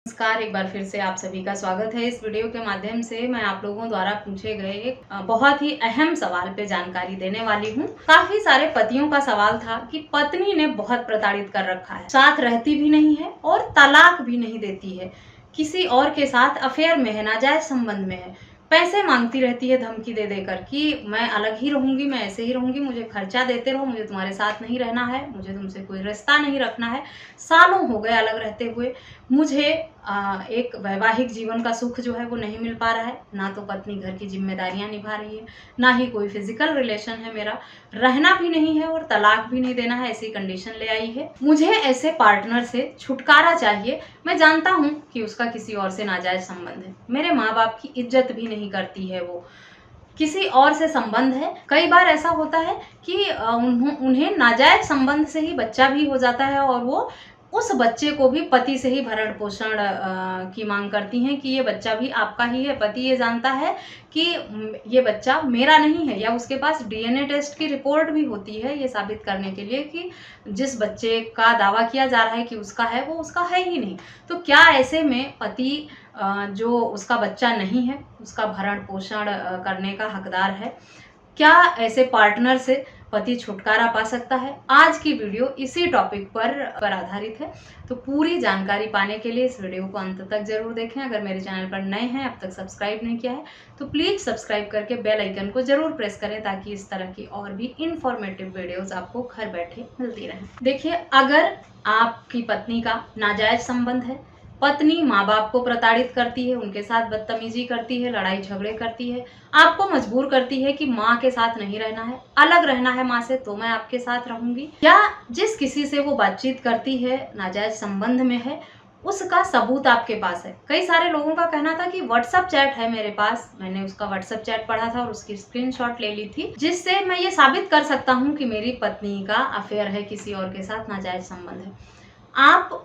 नमस्कार, एक बार फिर से आप सभी का स्वागत है। इस वीडियो के माध्यम से मैं आप लोगों द्वारा पूछे गए एक बहुत ही अहम सवाल पे जानकारी देने वाली हूँ। काफी सारे पतियों का सवाल था कि पत्नी ने बहुत प्रताड़ित कर रखा है, साथ रहती भी नहीं है और तलाक भी नहीं देती है, किसी और के साथ अफेयर में है, नाजायज संबंध में है, पैसे मांगती रहती है धमकी दे देकर कि मैं अलग ही रहूंगी, मैं ऐसे ही रहूंगी, मुझे खर्चा देते रहो, मुझे तुम्हारे साथ नहीं रहना है, मुझे तुमसे कोई रिश्ता नहीं रखना है। सालों हो गए अलग रहते हुए, मुझे एक वैवाहिक जीवन का सुख जो है वो नहीं मिल पा रहा है। ना तो पत्नी घर की जिम्मेदारियां निभा रही है, ना ही कोई फिजिकल रिलेशन है, मेरा रहना भी नहीं है और तलाक भी नहीं देना है, ऐसी कंडीशन ले आई है। मुझे ऐसे पार्टनर से छुटकारा चाहिए। मैं जानता हूँ कि उसका किसी और से नाजायज संबंध है, मेरे माँ बाप की इज्जत भी नहीं करती है, वो किसी और से संबंध है। कई बार ऐसा होता है कि उन्हें नाजायज संबंध से ही बच्चा भी हो जाता है और वो उस बच्चे को भी पति से ही भरण पोषण की मांग करती हैं कि ये बच्चा भी आपका ही है। पति ये जानता है कि ये बच्चा मेरा नहीं है, या उसके पास डीएनए टेस्ट की रिपोर्ट भी होती है ये साबित करने के लिए कि जिस बच्चे का दावा किया जा रहा है कि उसका है, वो उसका है ही नहीं। तो क्या ऐसे में पति जो उसका बच्चा नहीं है, उसका भरण पोषण करने का हकदार है? क्या ऐसे पार्टनर से पति छुटकारा पा सकता है? आज की वीडियो इसी टॉपिक पर आधारित है। तो पूरी जानकारी पाने के लिए इस वीडियो को अंत तक जरूर देखें। अगर मेरे चैनल पर नए हैं, अब तक सब्सक्राइब नहीं किया है, तो प्लीज सब्सक्राइब करके बेल आइकन को जरूर प्रेस करें ताकि इस तरह की और भी इंफॉर्मेटिव वीडियोस आपको घर बैठे मिलती रहें। देखिए, अगर आपकी पत्नी का नाजायज संबंध है, पत्नी माँ बाप को प्रताड़ित करती है, उनके साथ बदतमीजी करती है, लड़ाई झगड़े करती है, आपको मजबूर करती है कि माँ के साथ नहीं रहना है, अलग रहना है माँ से, तो मैं आपके साथ रहूंगी, या जिस किसी से वो बातचीत करती है नाजायज संबंध में है, उसका सबूत आपके पास है। कई सारे लोगों का कहना था कि व्हाट्सएप चैट है मेरे पास, मैंने उसका व्हाट्सएप चैट पढ़ा था और उसकी स्क्रीनशॉट ले ली थी, जिससे मैं ये साबित कर सकता हूँ कि मेरी पत्नी का अफेयर है, किसी और के साथ नाजायज संबंध है। आप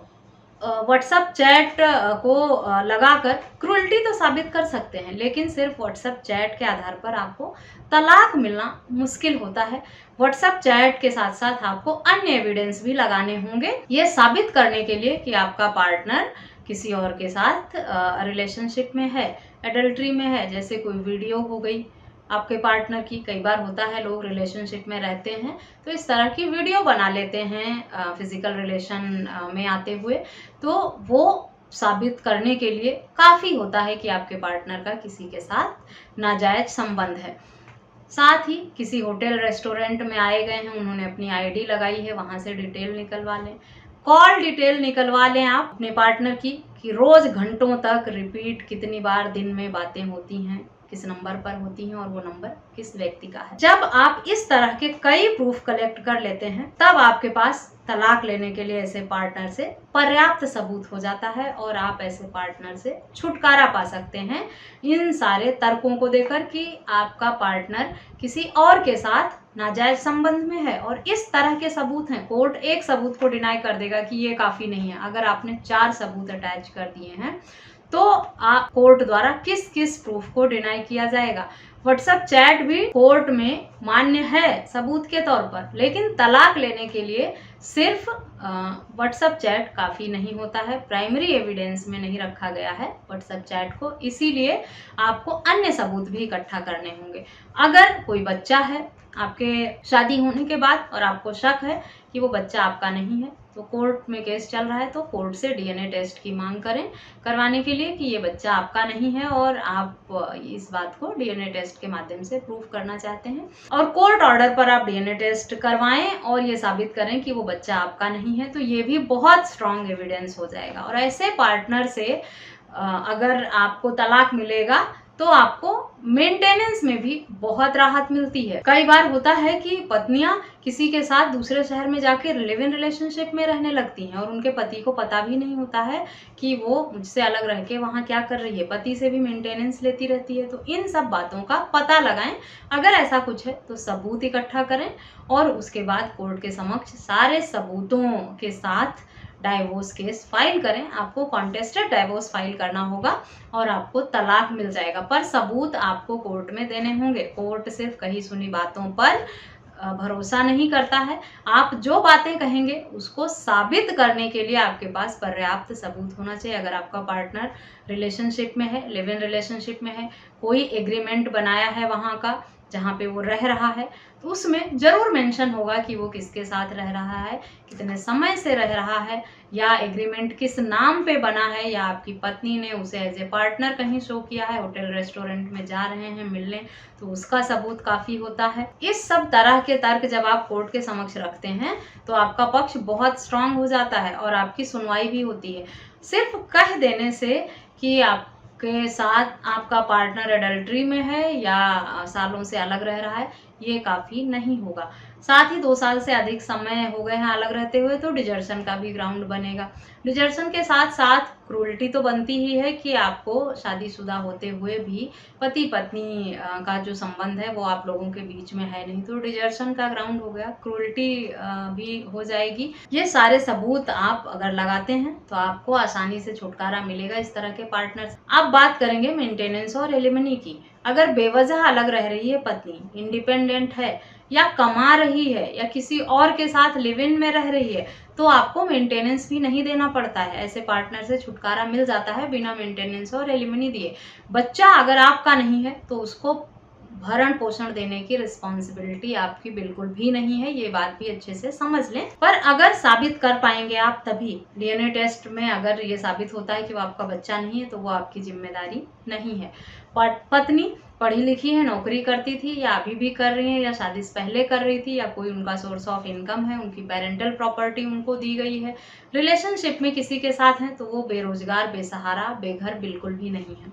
व्हाट्सएप चैट को लगाकर क्रूरल्टी तो साबित कर सकते हैं, लेकिन सिर्फ व्हाट्सएप चैट के आधार पर आपको तलाक मिलना मुश्किल होता है। व्हाट्सएप चैट के साथ साथ आपको अन्य एविडेंस भी लगाने होंगे, ये साबित करने के लिए कि आपका पार्टनर किसी और के साथ रिलेशनशिप में है, एडल्ट्री में है। जैसे कोई वीडियो हो गई आपके पार्टनर की, कई बार होता है लोग रिलेशनशिप में रहते हैं तो इस तरह की वीडियो बना लेते हैं फिजिकल रिलेशन में आते हुए, तो वो साबित करने के लिए काफ़ी होता है कि आपके पार्टनर का किसी के साथ नाजायज संबंध है। साथ ही किसी होटल रेस्टोरेंट में आए गए हैं, उन्होंने अपनी आईडी लगाई है, वहां से डिटेल निकलवा लें, कॉल डिटेल निकलवा लें आप अपने पार्टनर की, कि रोज घंटों तक रिपीट कितनी बार दिन में बातें होती हैं, किस नंबर पर होती हैं और वो नंबर किस व्यक्ति का है। जब आप इस तरह के कई प्रूफ कलेक्ट कर लेते हैं, तब आपके पास तलाक लेने के लिए ऐसे पार्टनर से पर्याप्त सबूत हो जाता है और आप ऐसे पार्टनर से छुटकारा पा सकते हैं इन सारे तर्कों को देकर कि आपका पार्टनर किसी और के साथ नाजायज संबंध में है। और इस तरह के सबूत हैं, कोर्ट एक सबूत को डिनाई कर देगा कि ये काफी नहीं है। अगर आपने 4 सबूत अटैच कर दिए हैं तो आप कोर्ट द्वारा किस किस प्रूफ को डिनाई किया जाएगा। व्हाट्सएप चैट भी कोर्ट में मान्य है सबूत के तौर पर, लेकिन तलाक लेने के लिए सिर्फ व्हाट्सएप चैट काफी नहीं होता है, प्राइमरी एविडेंस में नहीं रखा गया है व्हाट्सएप चैट को, इसीलिए आपको अन्य सबूत भी इकट्ठा करने होंगे। अगर कोई बच्चा है आपके शादी होने के बाद और आपको शक है कि वो बच्चा आपका नहीं है, तो कोर्ट में केस चल रहा है तो कोर्ट से डीएनए टेस्ट की मांग करें करवाने के लिए कि ये बच्चा आपका नहीं है और आप इस बात को डीएनए टेस्ट के माध्यम से प्रूफ करना चाहते हैं, और कोर्ट ऑर्डर पर आप डीएनए टेस्ट करवाएं और ये साबित करें कि वो बच्चा आपका नहीं है, तो ये भी बहुत स्ट्रांग एविडेंस हो जाएगा। और ऐसे पार्टनर से अगर आपको तलाक मिलेगा तो आपको मेंटेनेंस में भी बहुत राहत मिलती है। कई बार होता है कि पत्नियां किसी के साथ दूसरे शहर में जाके लिव इन रिलेशनशिप में रहने लगती हैं और उनके पति को पता भी नहीं होता है कि वो मुझसे अलग रह के वहाँ क्या कर रही है, पति से भी मेंटेनेंस लेती रहती है। तो इन सब बातों का पता लगाएं। अगर ऐसा कुछ है तो सबूत इकट्ठा करें और उसके बाद कोर्ट के समक्ष सारे सबूतों के साथ डाइवोर्स केस फाइल करें। आपको कॉन्टेस्टेड डाइवोर्स फाइल करना होगा और आपको तलाक मिल जाएगा, पर सबूत आपको कोर्ट में देने होंगे। कोर्ट सिर्फ कही सुनी बातों पर भरोसा नहीं करता है। आप जो बातें कहेंगे उसको साबित करने के लिए आपके पास पर्याप्त सबूत होना चाहिए। अगर आपका पार्टनर रिलेशनशिप में है, लिव इन रिलेशनशिप में है, कोई एग्रीमेंट बनाया है वहाँ का जहाँ पे वो रह रहा है, तो उसमें ज़रूर मेंशन होगा कि वो किसके साथ रह रहा है, कितने समय से रह रहा है, या एग्रीमेंट किस नाम पे बना है, या आपकी पत्नी ने उसे एज ए पार्टनर कहीं शो किया है, होटल रेस्टोरेंट में जा रहे हैं मिलने, तो उसका सबूत काफ़ी होता है। इस सब तरह के तर्क जब आप कोर्ट के समक्ष रखते हैं तो आपका पक्ष बहुत स्ट्रांग हो जाता है और आपकी सुनवाई भी होती है। सिर्फ कह देने से कि आपके साथ आपका पार्टनर एडल्ट्री में है या सालों से अलग रह रहा है, ये काफ़ी नहीं होगा। साथ ही 2 साल से अधिक समय हो गए हैं अलग रहते हुए, तो डिजर्शन का भी ग्राउंड बनेगा। डिजर्शन के साथ साथ क्रूरटी तो बनती ही है कि आपको शादीशुदा होते हुए भी पति पत्नी का जो संबंध है वो आप लोगों के बीच में है नहीं, तो डिजर्शन का ग्राउंड हो गया, क्रूरटी भी हो जाएगी। ये सारे सबूत आप अगर लगाते हैं तो आपको आसानी से छुटकारा मिलेगा इस तरह के पार्टनर से। अब बात करेंगे मेंटेनेंस और एलिमनी की। अगर बेवजह अलग रह रही है पत्नी, इंडिपेंडेंट है या कमा रही है या किसी और के साथ लिव इन में रह रही है, तो आपको मेंटेनेंस भी नहीं देना पड़ता है। ऐसे पार्टनर से छुटकारा मिल जाता है बिना मेंटेनेंस और एलिमनी दिए। बच्चा अगर आपका नहीं है तो उसको भरण पोषण देने की रिस्पॉन्सिबिलिटी आपकी बिल्कुल भी नहीं है, ये बात भी अच्छे से समझ लें। पर अगर साबित कर पाएंगे आप तभी, डीएनए टेस्ट में अगर ये साबित होता है कि वो आपका बच्चा नहीं है तो वो आपकी जिम्मेदारी नहीं है। पत्नी पढ़ी लिखी है, नौकरी करती थी या अभी भी कर रही है या शादी से पहले कर रही थी, या कोई उनका सोर्स ऑफ इनकम है, उनकी पेरेंटल प्रॉपर्टी उनको दी गई है, रिलेशनशिप में किसी के साथ हैं, तो वो बेरोजगार, बेसहारा, बेघर बिल्कुल भी नहीं है,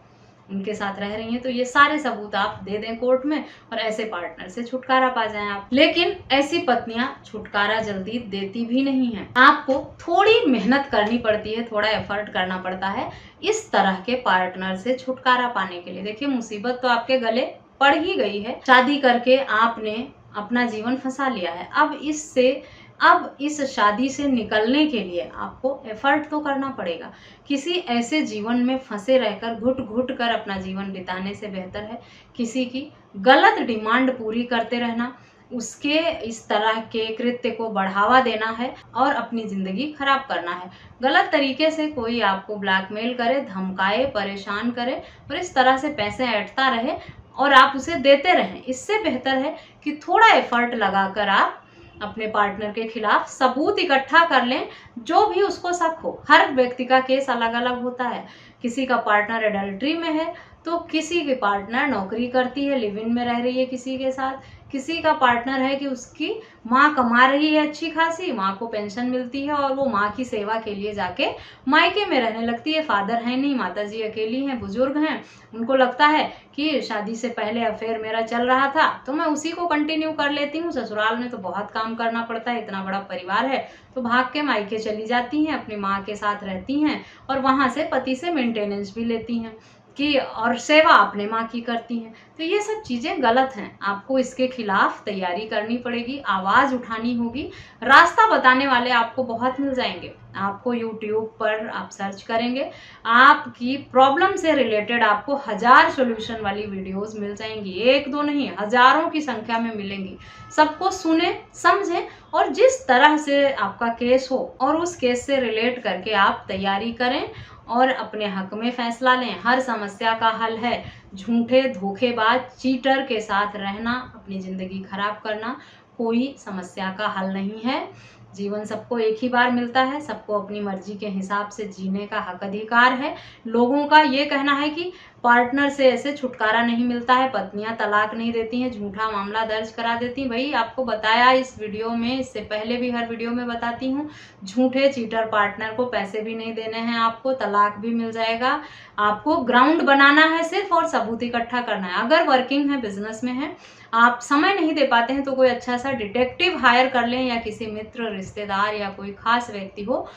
उनके साथ रह रही हैं, तो ये सारे सबूत आप दे दें कोर्ट में और ऐसे पार्टनर से छुटकारा पा जाएं आप। लेकिन ऐसी पत्नियां छुटकारा जल्दी देती भी नहीं हैं। आपको थोड़ी मेहनत करनी पड़ती है, थोड़ा एफर्ट करना पड़ता है इस तरह के पार्टनर से छुटकारा पाने के लिए। देखिए, मुसीबत तो आपके गले पड़ ही गई है, शादी करके आपने अपना जीवन फंसा लिया है। अब इस शादी से निकलने के लिए आपको एफर्ट तो करना पड़ेगा। किसी ऐसे जीवन में फंसे रहकर घुट घुट कर अपना जीवन बिताने से बेहतर है किसी की गलत डिमांड पूरी करते रहना, उसके इस तरह के कृत्य को बढ़ावा देना है और अपनी जिंदगी खराब करना है। गलत तरीके से कोई आपको ब्लैकमेल करे, धमकाए, परेशान करे और इस तरह से पैसे ऐंठता रहे और आप उसे देते रहें, इससे बेहतर है कि थोड़ा एफर्ट लगाकर आप अपने पार्टनर के खिलाफ सबूत इकट्ठा कर लें, जो भी उसको शक हो। हर व्यक्ति का केस अलग अलग होता है। किसी का पार्टनर एडल्ट्री में है तो किसी की पार्टनर नौकरी करती है, लिव इन में रह रही है किसी के साथ, किसी का पार्टनर है कि उसकी माँ कमा रही है अच्छी खासी, माँ को पेंशन मिलती है और वो माँ की सेवा के लिए जाके मायके में रहने लगती है। फादर है नहीं, माता जी अकेली हैं, बुजुर्ग हैं, उनको लगता है कि शादी से पहले अफेयर मेरा चल रहा था तो मैं उसी को कंटिन्यू कर लेती हूँ, ससुराल में तो बहुत काम करना पड़ता है, इतना बड़ा परिवार है, तो भाग के मायके चली जाती हैं, अपनी माँ के साथ रहती हैं और वहाँ से पति से मेंटेनेंस भी लेती हैं कि और सेवा अपने माँ की करती हैं। तो ये सब चीज़ें गलत हैं। आपको इसके खिलाफ तैयारी करनी पड़ेगी, आवाज़ उठानी होगी। रास्ता बताने वाले आपको बहुत मिल जाएंगे। आपको यूट्यूब पर आप सर्च करेंगे, आपकी प्रॉब्लम से रिलेटेड आपको 1000 सॉल्यूशन वाली वीडियोस मिल जाएंगी, एक दो नहीं, हजारों की संख्या में मिलेंगी। सबको सुने, समझें और जिस तरह से आपका केस हो और उस केस से रिलेट करके आप तैयारी करें और अपने हक में फैसला लें। हर समस्या का हल है झूठे, धोखेबाज, चीटर के साथ रहना, अपनी ज़िंदगी खराब करना कोई समस्या का हल नहीं है। जीवन सबको एक ही बार मिलता है, सबको अपनी मर्जी के हिसाब से जीने का हक अधिकार है। लोगों का ये कहना है कि पार्टनर से ऐसे छुटकारा नहीं मिलता है, पत्नियां तलाक नहीं देती हैं, झूठा मामला दर्ज करा देती। भाई, आपको बताया इस वीडियो में, इससे पहले भी हर वीडियो में बताती हूँ, झूठे चीटर पार्टनर को पैसे भी नहीं देने हैं, आपको तलाक भी मिल जाएगा। आपको ग्राउंड बनाना है सिर्फ और सबूत इकट्ठा करना है। अगर वर्किंग है, बिजनेस में है, आप समय नहीं दे पाते हैं तो कोई अच्छा सा डिटेक्टिव हायर कर लें या किसी मित्र, रिश्तेदार या कोई खास व्यक्ति हो,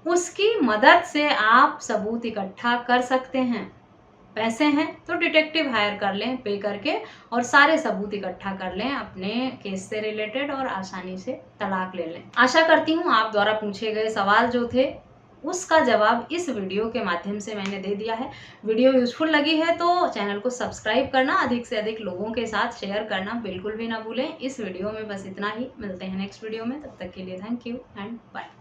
उसकी मदद से आप सबूत इकट्ठा कर सकते हैं। पैसे हैं तो डिटेक्टिव हायर कर लें पे करके और सारे सबूत इकट्ठा कर लें अपने केस से रिलेटेड और आसानी से तलाक ले लें। आशा करती हूँ आप द्वारा पूछे गए सवाल जो थे उसका जवाब इस वीडियो के माध्यम से मैंने दे दिया है। वीडियो यूजफुल लगी है तो चैनल को सब्सक्राइब करना, अधिक से अधिक लोगों के साथ शेयर करना बिल्कुल भी ना भूलें। इस वीडियो में बस इतना ही, मिलते हैं नेक्स्ट वीडियो में, तब तक के लिए थैंक यू एंड बाय।